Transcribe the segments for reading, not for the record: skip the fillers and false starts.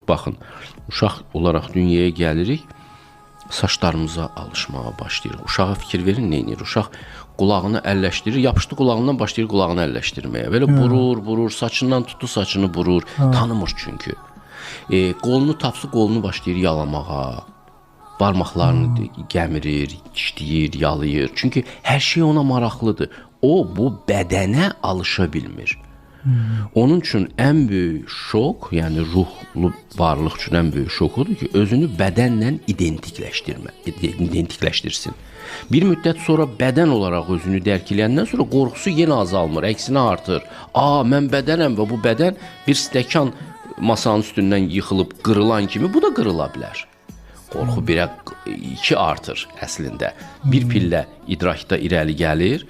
baxın, uşaq olaraq dünyaya gəlirik, saçlarımıza alışmağa başlayırıq. Uşağa fikir verin, nə edir? Uşaq qulağını əlləşdirir, yapışdı qulağından başlayır qulağını əlləşdirməyə. Belə burur, saçından tutdu saçını burur, tanımır çünki. Qolunu tapsı, qolunu başlayır yalamağa, barmaqlarını gəmirir, dişləyir, yalayır. Çünki hər şey ona maraqlıdır. O, bu bədənə alışa bilmir. Onun üçün ən böyük şok, yəni ruhlu varlıq üçün ən böyük şokudur ki, özünü bədənlə identikləşdirsin. Bir müddət sonra bədən olaraq özünü dərk eləyəndən sonra qorxusu yenə azalmır, əksinə artır. Mən bədənəm və bu bədən bir stəkan masanın üstündən yıxılıb qırılan kimi bu da qırıla bilər. Qorxu 2 artır əslində. Bir pillə idrakda irəli gəlir,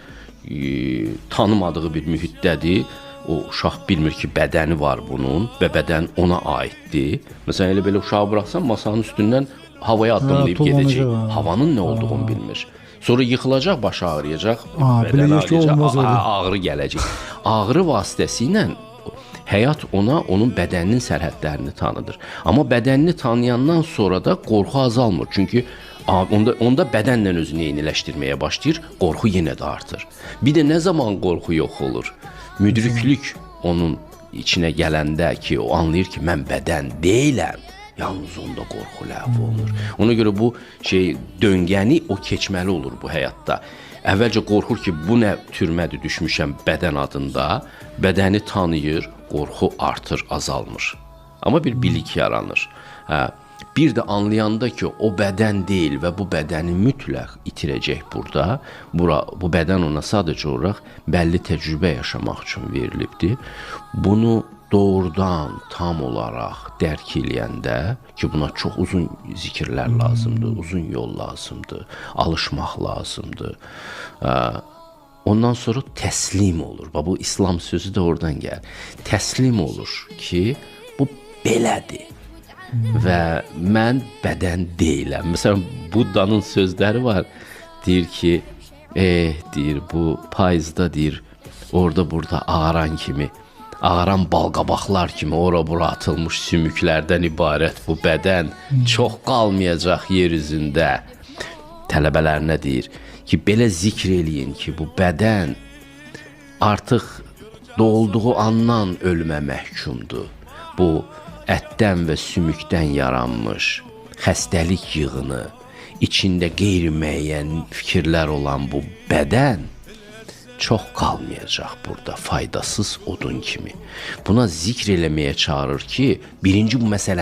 tanımadığı bir mühitdədir. O uşaq bilmir ki, bədəni var bunun və bədən ona aiddir. Məsələn, elə belə uşağı buraxsan, masanın üstündən havaya addımlayıb gedəcək. Havanın nə olduğunu bilmir. Sonra yıxılacaq, başı ağrıyacaq, bədən ağrıyacaq, ağrı gələcək. Ağrı vasitəsilə həyat ona, onun bədəninin sərhədlərini tanıdır. Amma bədənini tanıyandan sonra da qorxu azalmır. Çünki onda bədənlə özünü eyniləşdirməyə başlayır, qorxu yenə də artır. Bir də nə zaman qorxu yox olur? Müdriklük onun içinə gələndə ki, o anlayır ki, mən bədən deyiləm, yalnız onda qorxu ləğv olur. Ona görə bu döngəni o keçməli olur bu həyatda. Əvvəlcə qorxur ki, bu nə türmədir düşmüşəm bədən adında, bədəni tanıyır, qorxu artır, azalmır. Amma bir bilik yaranır. Bir də anlayanda ki, o bədən deyil və bu bədəni mütləq itirəcək burada. Bu bədən ona sadəcə olaraq bəlli təcrübə yaşamaq üçün verilibdir. Bunu doğrudan, tam olaraq dərk eləyəndə ki, buna çox uzun zikirlər lazımdır, uzun yol lazımdır, alışmaq lazımdır. Ondan sonra təslim olur. Bu İslam sözü də oradan gəlir. Təslim olur ki, bu belədir. Və mən bədən deyiləm. Məsələn, Buddanın sözləri var. Deyir ki, deyir, bu payızda, deyir, orada-burada ağaran balqabaqlar kimi ora-bura atılmış sümüklərdən ibarət bu bədən çox qalmayacaq yer üzündə. Tələbələrinə deyir ki, belə zikr eləyin ki, bu bədən artıq doğulduğu andan ölümə məhkumdur. Bu ətdən və sümükdən yaranmış xəstəlik yığını, içində qeyri-müəyyən fikirlər olan bu bədən çox qalmayacaq burada, faydasız odun kimi. Buna zikr eləməyə çağırır ki, birinci bu məsələni